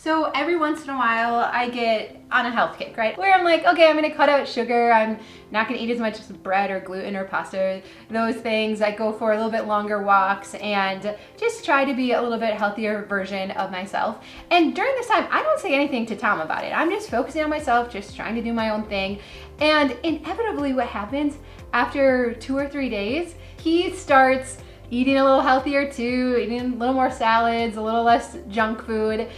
So every once in a while I get on a health kick, right? Where I'm like, okay, I'm gonna cut out sugar. I'm not gonna eat as much bread or gluten or pasta, those things. I go for a little bit longer walks and just try to be a little bit healthier version of myself. And during this time, I don't say anything to Tom about it. I'm just focusing on myself, just trying to do my own thing. And inevitably what happens after 2 or 3 days, he starts eating a little healthier too, eating a little more salads, a little less junk food.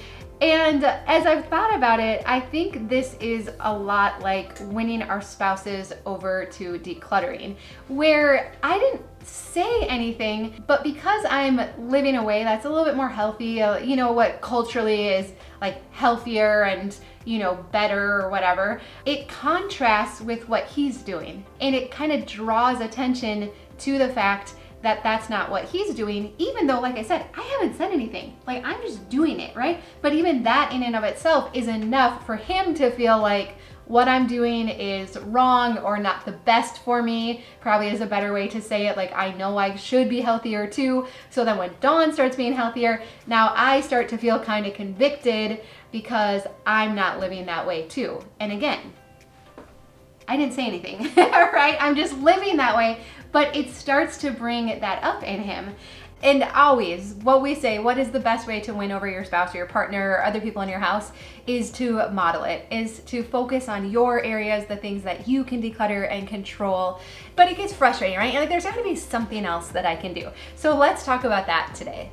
And as I've thought about it, I think this is a lot like winning our spouses over to decluttering, where I didn't say anything, but because I'm living a way that's a little bit more healthy, you know, what culturally is like healthier and, you know, better or whatever, it contrasts with what he's doing. And it kind of draws attention to the fact that that's not what he's doing, even though, like I said, I haven't said anything. Like, I'm just doing it, right? But even that in and of itself is enough for him to feel like what I'm doing is wrong or not the best for me. Probably is a better way to say it. Like, I know I should be healthier too. So then when Dawn starts being healthier, now I start to feel kind of convicted because I'm not living that way too. And again, I didn't say anything, right? I'm just living that way, but it starts to bring that up in him. And always, what we say, what is the best way to win over your spouse or your partner or other people in your house, is to model it, is to focus on your areas, the things that you can declutter and control. But it gets frustrating, right? And like, there's got to be something else that I can do. So let's talk about that today.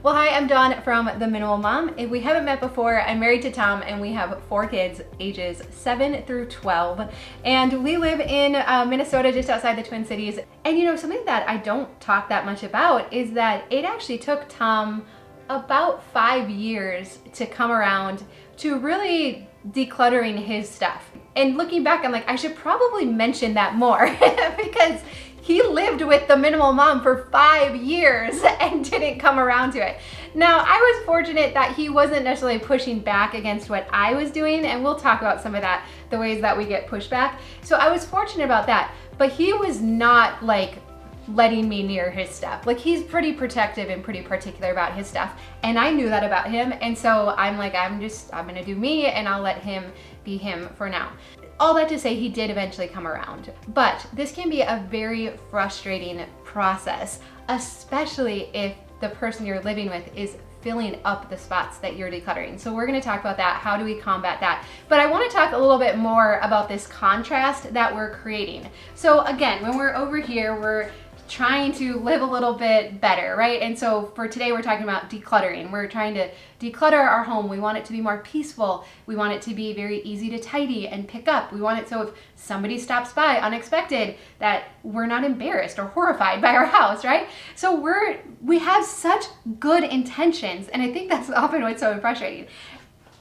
Well, hi, I'm Dawn from The Minimal Mom. If we haven't met before, I'm married to Tom and we have 4 kids, ages 7 through 12. And we live in Minnesota, just outside the Twin Cities. And you know, something that I don't talk that much about is that it actually took Tom about 5 years to come around to really decluttering his stuff. And looking back, I'm like, I should probably mention that more because he lived with the Minimal Mom for 5 years and didn't come around to it. Now, I was fortunate that he wasn't necessarily pushing back against what I was doing, and we'll talk about some of that, the ways that we get pushback. So I was fortunate about that, but he was not like letting me near his stuff. Like, he's pretty protective and pretty particular about his stuff, and I knew that about him, and so I'm like, I'm gonna do me, and I'll let him be him for now. All that to say, he did eventually come around. But this can be a very frustrating process, especially if the person you're living with is filling up the spots that you're decluttering. So we're gonna talk about that. How do we combat that? But I wanna talk a little bit more about this contrast that we're creating. So again, when we're over here, we're trying to live a little bit better, right? And so for today, we're talking about decluttering. We're trying to declutter our home. We want it to be more peaceful. We want it to be very easy to tidy and pick up. We want it so if somebody stops by unexpected, that we're not embarrassed or horrified by our house, right? So we have such good intentions, and I think that's often what's so frustrating.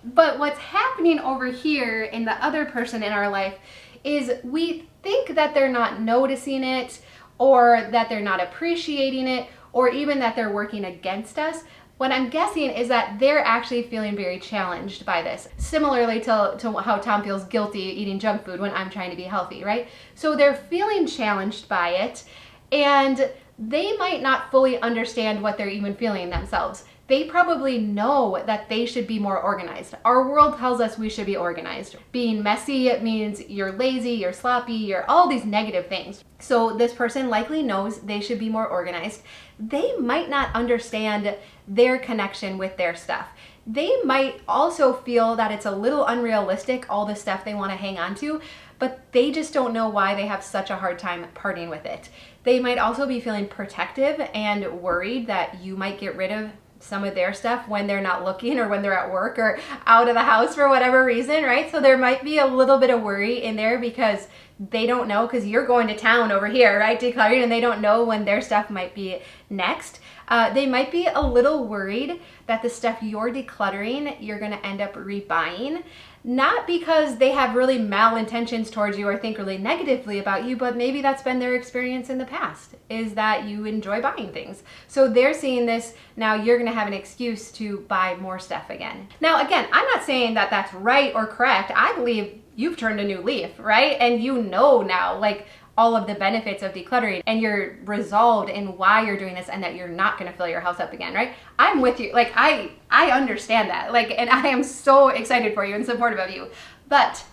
But what's happening over here in the other person in our life is we think that they're not noticing it, or that they're not appreciating it, or even that they're working against us. What I'm guessing is that they're actually feeling very challenged by this. Similarly to how Tom feels guilty eating junk food when I'm trying to be healthy, right? So they're feeling challenged by it, and they might not fully understand what they're even feeling themselves. They probably know that they should be more organized. Our world tells us we should be organized. Being messy, it means you're lazy, you're sloppy, you're all these negative things. So this person likely knows they should be more organized. They might not understand their connection with their stuff. They might also feel that it's a little unrealistic, all the stuff they want to hang on to, but they just don't know why they have such a hard time parting with it. They might also be feeling protective and worried that you might get rid of some of their stuff when they're not looking or when they're at work or out of the house for whatever reason, right? So there might be a little bit of worry in there because they don't know, because you're going to town over here, right, decluttering, and they don't know when their stuff might be next. They might be a little worried that the stuff you're decluttering, you're gonna end up rebuying. Not because they have really malintentions towards you or think really negatively about you, but maybe that's been their experience in the past, is that you enjoy buying things. So they're seeing this, now you're gonna have an excuse to buy more stuff again. Now again, I'm not saying that that's right or correct. I believe you've turned a new leaf, right? And you know now, like, all of the benefits of decluttering and you're resolved in why you're doing this and that you're not going to fill your house up again, right? I'm with you. Like I understand that. Like, and I am so excited for you and supportive of you, but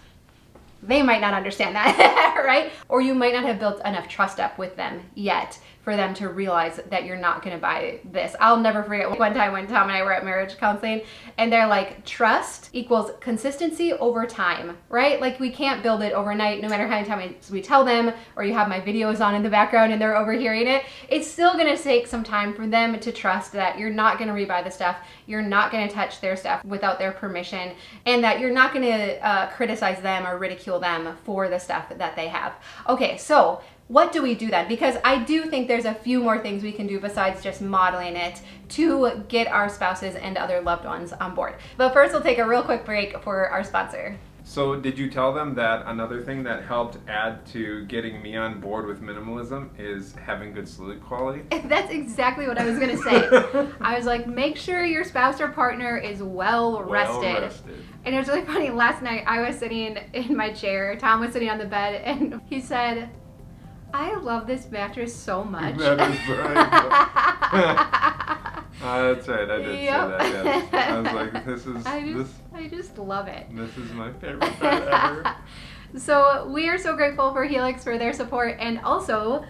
they might not understand that, right? Or you might not have built enough trust up with them yet for them to realize that you're not gonna buy this. I'll never forget one time when Tom and I were at marriage counseling and they're like, trust equals consistency over time, right? Like we can't build it overnight, no matter how many times we tell them, or you have my videos on in the background and they're overhearing it. It's still gonna take some time for them to trust that you're not gonna rebuy the stuff, you're not gonna touch their stuff without their permission, and that you're not gonna criticize them or ridicule them for the stuff that they have. Okay, so what do we do then? Because I do think there's a few more things we can do besides just modeling it to get our spouses and other loved ones on board. But first, we'll take a real quick break for our sponsor. So did you tell them that another thing that helped add to getting me on board with minimalism is having good sleep quality? That's exactly what I was gonna say. I was like, make sure your spouse or partner is well rested. And it was really funny, last night I was sitting in my chair, Tom was sitting on the bed, and he said, I love this mattress so much. That is right. That's right, I did say that, yes. I was like, I just love it. This is my favorite part ever. So we are so grateful for Helix for their support, and also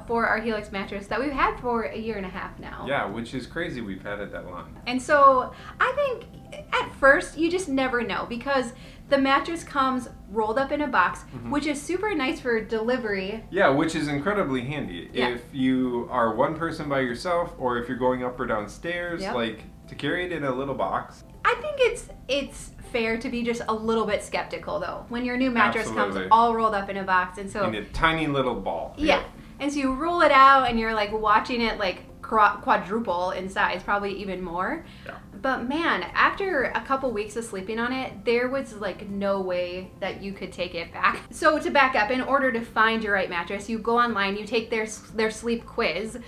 for our Helix mattress that we've had for a year and a half now. Yeah, which is crazy we've had it that long. And so I think at first you just never know, because the mattress comes rolled up in a box, which is super nice for delivery. Yeah, which is incredibly handy. Yeah. If you are one person by yourself, or if you're going up or down stairs, like to carry it in a little box. I think it's fair to be just a little bit skeptical though, when your new mattress Absolutely. comes all rolled up in a box, and so in a tiny little ball. Yeah. And so you roll it out and you're like watching it like quadruple in size, probably even more. Yeah. But man, after a couple weeks of sleeping on it, there was like no way that you could take it back. So to back up, in order to find your right mattress, you go online, you take their sleep quiz.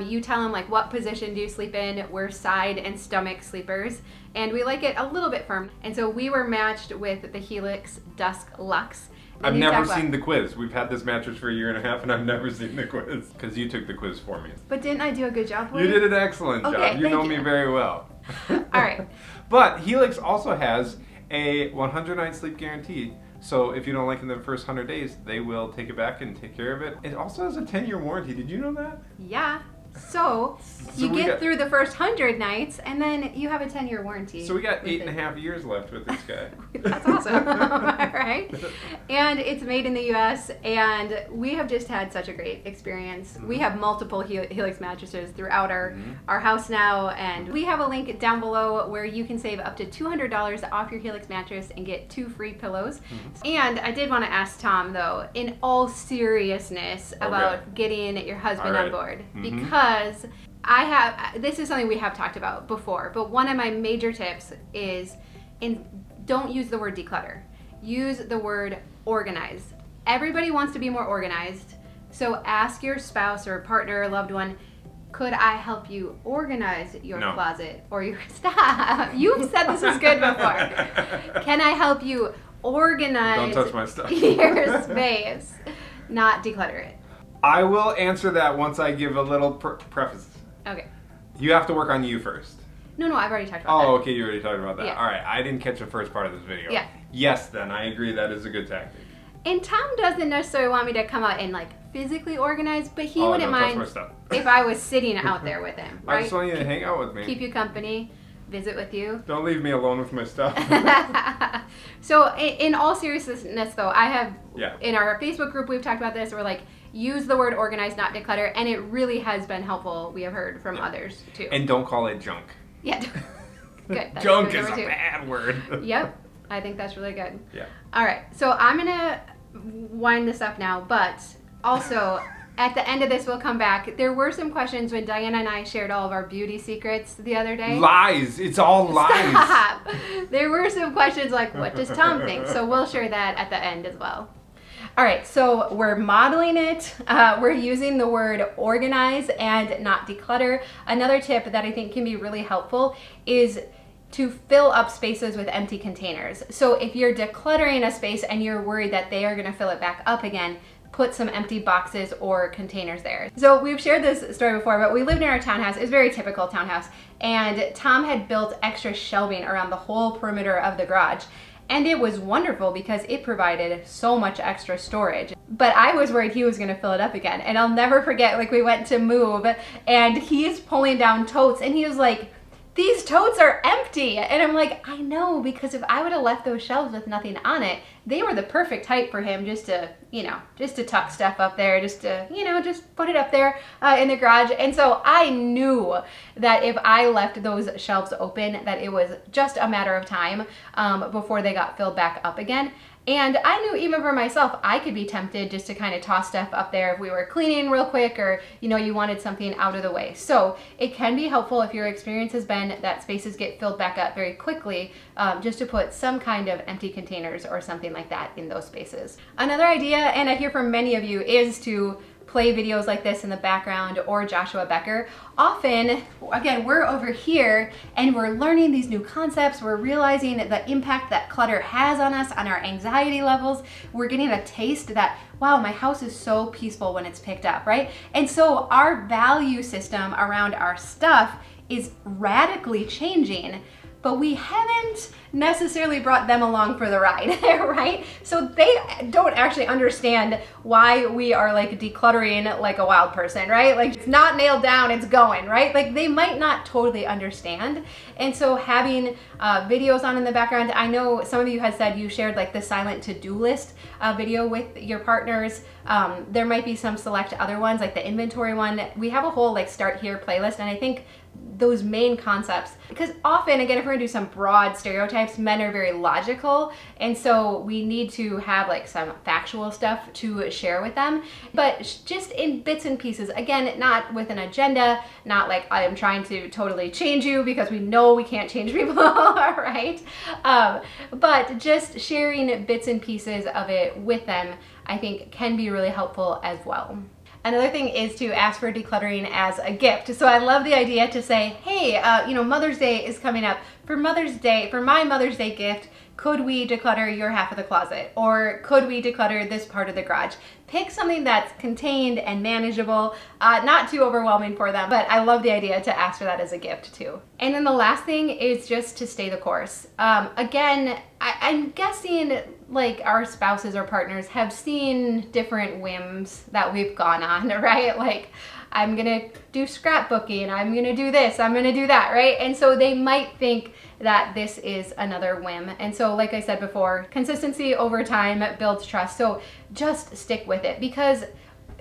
You tell them like what position do you sleep in. We're side and stomach sleepers, and we like it a little bit firm. And so we were matched with the Helix Dusk Luxe. I've never seen the quiz. We've had this mattress for a year and a half, and I've never seen the quiz because you took the quiz for me. But didn't I do a good job for you? You did an excellent job. You know me very well. All right. But Helix also has a 100-night sleep guarantee. So if you don't like it in the first 100 days, they will take it back and take care of it. It also has a 10-year warranty. Did you know that? Yeah. So you get through the first 100 nights, and then you have a 10-year warranty. So we got 8.5 years left with this guy. That's awesome. Right? And it's made in the U.S., and we have just had such a great experience. We have multiple Helix mattresses throughout our house now, and we have a link down below where you can save up to $200 off your Helix mattress and get 2 free pillows. And I did want to ask Tom, though, in all seriousness, about getting your husband on board, because this is something we have talked about before, but one of my major tips is don't use the word declutter. Use the word organize. Everybody wants to be more organized, so ask your spouse or partner or loved one, could I help you organize your closet or your stop? You've said this is good before. Can I help you organize Don't touch my stuff. your space, not declutter it? I will answer that once I give a little preface. Okay. You have to work on you first. No, I've already talked about that. Oh, okay, you already talked about that. Yeah. All right, I didn't catch the first part of this video. Yeah. Yes, then, I agree that is a good tactic. And Tom doesn't necessarily want me to come out and like physically organize, but he wouldn't mind if I was sitting out there with him, right? I just want you to hang out with me. Keep you company, visit with you. Don't leave me alone with my stuff. So in all seriousness though, I have, in our Facebook group, we've talked about this, we're like, use the word organize, not declutter, and it really has been helpful. We have heard from others too. And don't call it junk. Yeah. Good. Junk is a bad word. Yep. I think that's really good. Yeah. All right. So I'm going to wind this up now, but also at the end of this, we'll come back. There were some questions when Diana and I shared all of our beauty secrets the other day. Lies. It's all lies. Stop. There were some questions like, what does Tom think? So we'll share that at the end as well. All right, so we're modeling it. We're using the word organize and not declutter. Another tip that I think can be really helpful is to fill up spaces with empty containers. So if you're decluttering a space and you're worried that they are gonna fill it back up again, put some empty boxes or containers there. So we've shared this story before, but we lived in our townhouse. It was a very typical townhouse. And Tom had built extra shelving around the whole perimeter of the garage. And it was wonderful because it provided so much extra storage. But I was worried he was gonna fill it up again. And I'll never forget, like we went to move and he's pulling down totes and he was like, these totes are empty. And I'm like, I know, because if I would have left those shelves with nothing on it, they were the perfect height for him just to, just to tuck stuff up there, just to, just put it up there in the garage. And so I knew that if I left those shelves open, that it was just a matter of time before they got filled back up again. And I knew even for myself, I could be tempted just to kind of toss stuff up there if we were cleaning real quick or, you wanted something out of the way. So it can be helpful if your experience has been that spaces get filled back up very quickly, just to put some kind of empty containers or something like that in those spaces. Another idea, and I hear from many of you, is to play videos like this in the background or Joshua Becker. Often, again, we're over here and we're learning these new concepts. We're realizing the impact that clutter has on us, on our anxiety levels. We're getting a taste that, wow, my house is so peaceful when it's picked up, right? And so our value system around our stuff is radically changing, but we haven't necessarily brought them along for the ride, right? So they don't actually understand why we are like decluttering like a wild person, right? Like it's not nailed down, it's going, right? Like they might not totally understand. And so having videos on in the background, I know some of you had said you shared like the silent to-do list video with your partners. There might be some select other ones, like the inventory one. We have a whole like start here playlist, and I think those main concepts, because often, again, if we're gonna do some broad stereotypes, men are very logical, and so we need to have like some factual stuff to share with them, but just in bits and pieces, again, not with an agenda, not like I am trying to totally change you, because we know we can't change people, right? But just sharing bits and pieces of it with them, I think can be really helpful as well. Another thing is to ask for decluttering as a gift. So I love the idea to say, hey, Mother's Day is coming up. For Mother's Day, for my Mother's Day gift, could we declutter your half of the closet? Or could we declutter this part of the garage? Pick something that's contained and manageable, not too overwhelming for them, but I love the idea to ask for that as a gift too. And then the last thing is just to stay the course. Again, I'm guessing like our spouses or partners have seen different whims that we've gone on, right? Like, I'm gonna do scrapbooking, I'm gonna do this, I'm gonna do that, right? And so they might think that this is another whim. And so, like I said before, consistency over time builds trust. So just stick with it, because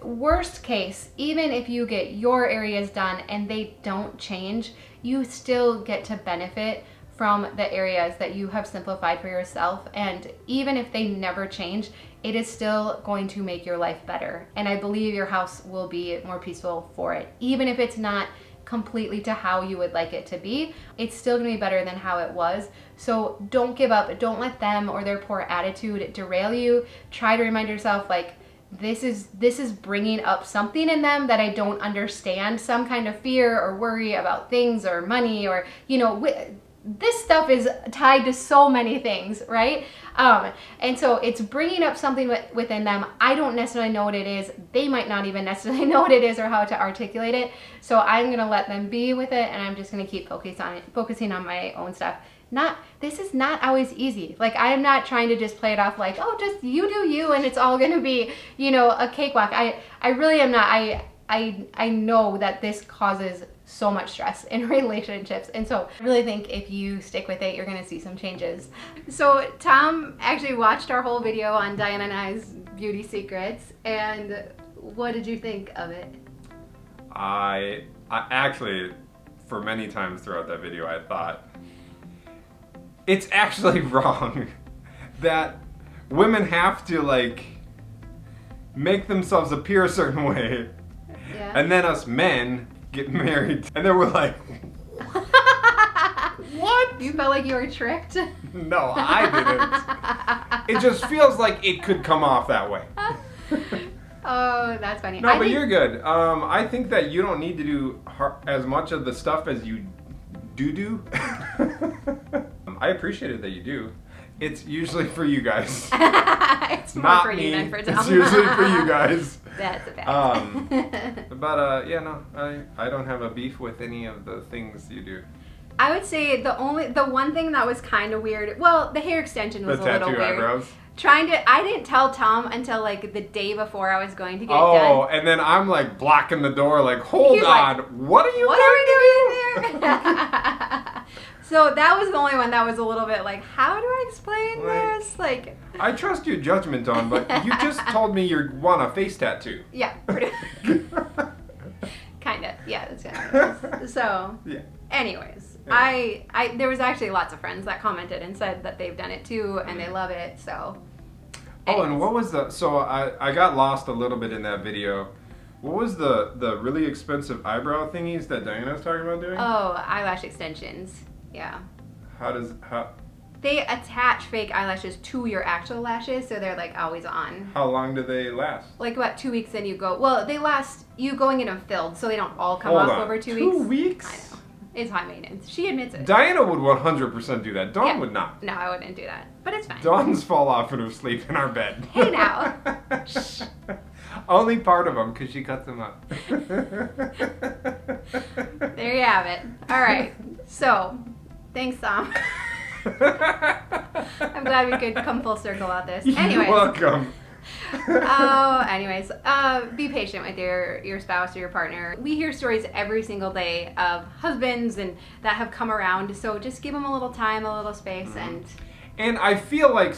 worst case, even if you get your areas done and they don't change, you still get to benefit from the areas that you have simplified for yourself. And even if they never change, it is still going to make your life better. And I believe your house will be more peaceful for it. Even if it's not completely to how you would like it to be, it's still gonna be better than how it was. So don't give up. Don't let them or their poor attitude derail you. Try to remind yourself, like, this is bringing up something in them that I don't understand, some kind of fear or worry about things or money, or, this stuff is tied to so many things, right? And so it's bringing up something within them. I don't necessarily know what it is. They might not even necessarily know what it is or how to articulate it. So I'm gonna let them be with it, and I'm just gonna keep focusing on my own stuff. This is not always easy. Like, I'm not trying to just play it off like, oh, just you do you and it's all gonna be, a cakewalk. I really am not. I know that this causes so much stress in relationships, and so I really think if you stick with it, you're gonna see some changes. So Tom actually watched our whole video on Diana and I's beauty secrets, and what did you think of it? I actually, for many times throughout that video, I thought it's actually wrong that women have to like make themselves appear a certain way, yeah, and then us men get married, and then we're like, what? You felt like you were tricked? No, I didn't. It just feels like it could come off that way. Oh, that's funny. No, but you're good. I think that you don't need to do as much of the stuff as you do. I appreciate it that you do. It's usually for you guys. It's more Not for me. you than for Tom. It's usually for you guys. That's a fact. But yeah, no, I don't have a beef with any of the things you do. I would say the one thing that was kind of weird. Well, the hair extension was The a little tattoo weird. eyebrows. I didn't tell Tom until like the day before I was going to get Oh, done. and then I'm like blocking the door, like, hold He's on, like, what are you What going are we doing there? So that was the only one that was a little bit like, how do I explain this? Like, I trust your judgment on, but you just told me you want a face tattoo. yeah, pretty kind of. Yeah, that's kind of. So, Yeah. anyways, Yeah. I there was actually lots of friends that commented and said that they've done it too and they love it. So. Oh, and anyways. what was the? So I got lost a little bit in that video. What was the really expensive eyebrow thingies that Diana was talking about doing? Oh, eyelash extensions. Yeah. How They attach fake eyelashes to your actual lashes, so they're like always on. how long do they last? Like about 2 weeks, then you go. Well, they last. You going in them filled, so they don't all come Hold off on. over 2 2 weeks. weeks? I know. It's high maintenance. She admits it. Diana would 100% do that. Dawn Yeah. would not. No, I wouldn't do that. But it's fine. Dawn's fall off in her sleep in our bed. Hey, now. Shh. Only part of them because she cuts them up. There you have it. All right. So, thanks, Tom. I'm glad we could come full circle on this. Anyways. You're welcome. Anyways, be patient with your spouse or your partner. We hear stories every single day of husbands and that have come around. So just give them a little time, a little space, And I feel like,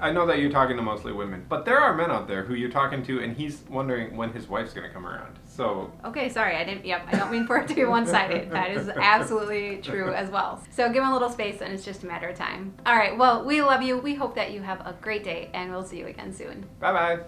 I know that you're talking to mostly women, but there are men out there who you're talking to and he's wondering when his wife's going to come around. So. Okay, sorry, I don't mean for it to be one-sided. That is absolutely true as well. So give them a little space and it's just a matter of time. All right, well, we love you. We hope that you have a great day and we'll see you again soon. Bye-bye.